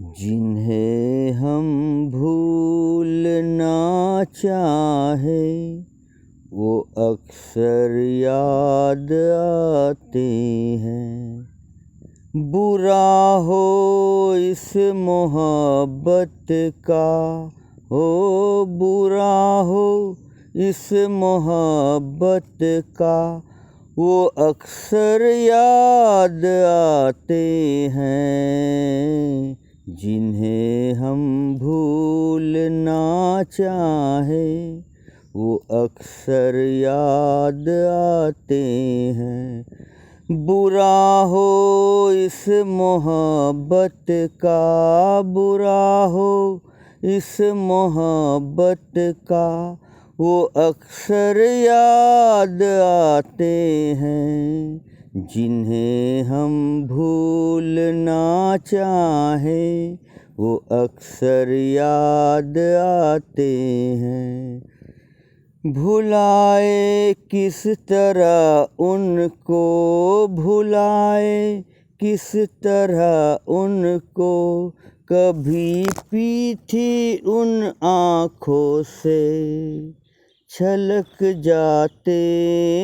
जिन्हें हम भूलना चाहे वो अक्सर याद आते हैं। बुरा हो इस मोहब्बत का, हो बुरा हो इस मोहब्बत का, वो अक्सर याद आते हैं। जिन्हें हम भूलना चाहे वो अक्सर याद आते हैं। बुरा हो इस मोहब्बत का, बुरा हो इस मोहब्बत का, वो अक्सर याद आते हैं। जिन्हें हम भूलना चाहे वो अक्सर याद आते हैं। भुलाए किस तरह उनको, भुलाए किस तरह उनको, कभी पी थी उन आँखों से। छलक जाते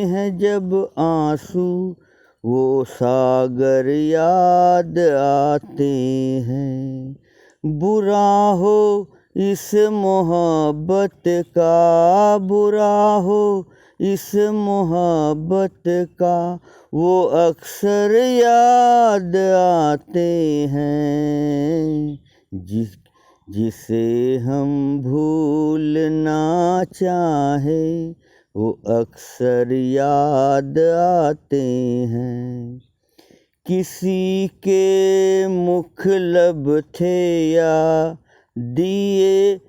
हैं जब आंसू, वो सागर याद आते हैं। बुरा हो इस मोहब्बत का, बुरा हो इस मोहब्बत का, वो अक्सर याद आते हैं। जिसे हम भूलना चाहे वो अक्सर याद आते हैं। किसी के मुख लब थे या दिए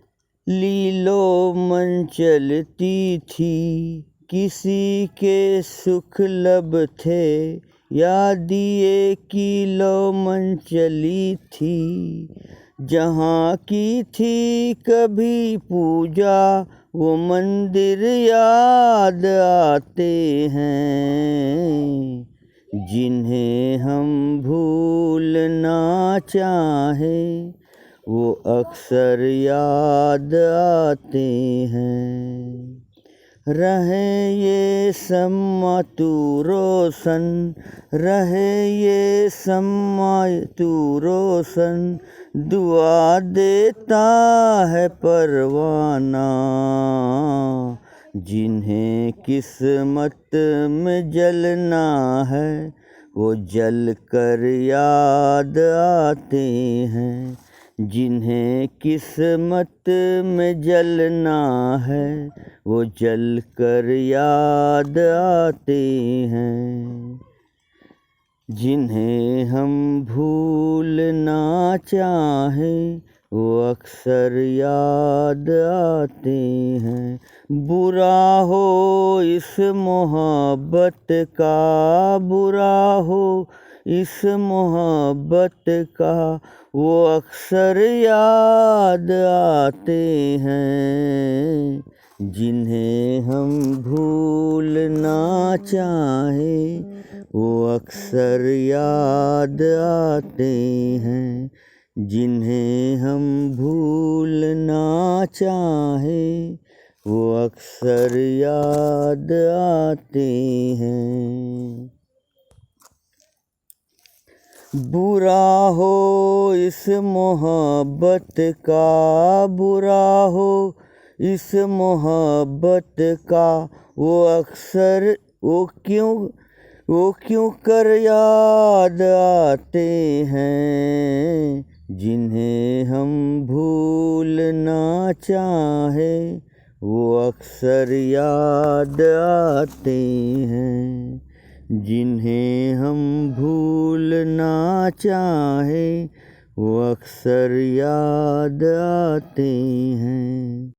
लीलो मन चलती थी। किसी के सुख लब थे या दिए की लो मन चली थी। जहाँ की थी कभी पूजा वो मंदिर याद आते हैं। जिन्हें हम भूलना चाहे वो अक्सर याद आते हैं। रहे ये सम्मा तू रोशन, रहे ये सम्मा तू रोशन, दुआ देता है परवाना। जिन्हें किस्मत में जलना है वो जल कर याद आते हैं। जिन्हें किस्मत में जलना है वो जल कर याद आते हैं। जिन्हें हम भूलना चाहे वो अक्सर याद आते हैं। बुरा हो इस मोहब्बत का, बुरा हो इस मोहब्बत का, वो अक्सर याद आते हैं। जिन्हें हम भूलना चाहे वो अक्सर याद आते हैं। जिन्हें हम भूलना चाहे वो अक्सर याद आते हैं। बुरा हो इस मोहब्बत का, बुरा हो इस मोहब्बत का, वो अक्सर वो क्यों कर याद आते हैं। जिन्हें हम भूलना चाहे वो अक्सर याद आते हैं। जिन्हें हम भूलना चाहे वो अक्सर याद आते हैं।